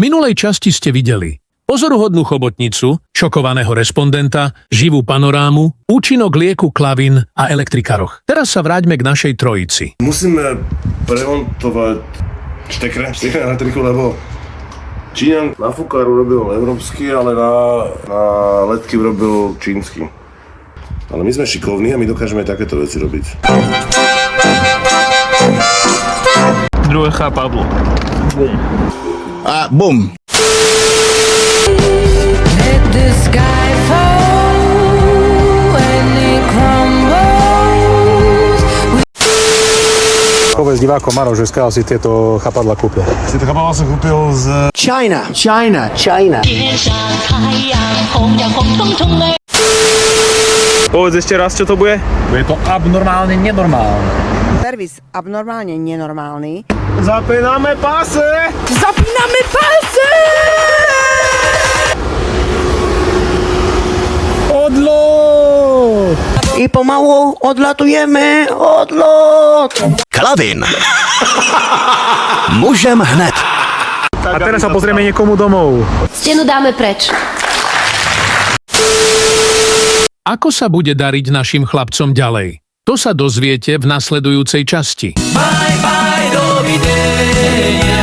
minulej časti ste videli pozoruhodnú chobotnicu, šokovaného respondenta, živú panorámu, účinok lieku klavín a elektrikaroch. Teraz sa vráťme k našej trojici. Musíme premontovať štekre elektriku, lebo Číňan na fukáru robil európsky, ale na ledky robil čínsky. Ale my sme šikovní a my dokážeme takéto veci robiť. Druhé chápadlo. Bum. A bum. Povedz divákom, Maro, že skáľ si tieto chapadla kúpil. Tieto chapadla som kúpil z China. Povedz ešte raz, čo to bude? Je to abnormálne nenormálne. Servis abnormálne nenormálny. Zapíname páse! Zapíname páse! Odlot! I pomalu odlatujeme, odlot! Klavín. Môžem hned. A teraz sa pozrieme niekomu domov. Stenu dáme preč. Ako sa bude dariť našim chlapcom ďalej? To sa dozviete v nasledujúcej časti. Bye bye, dovidenia.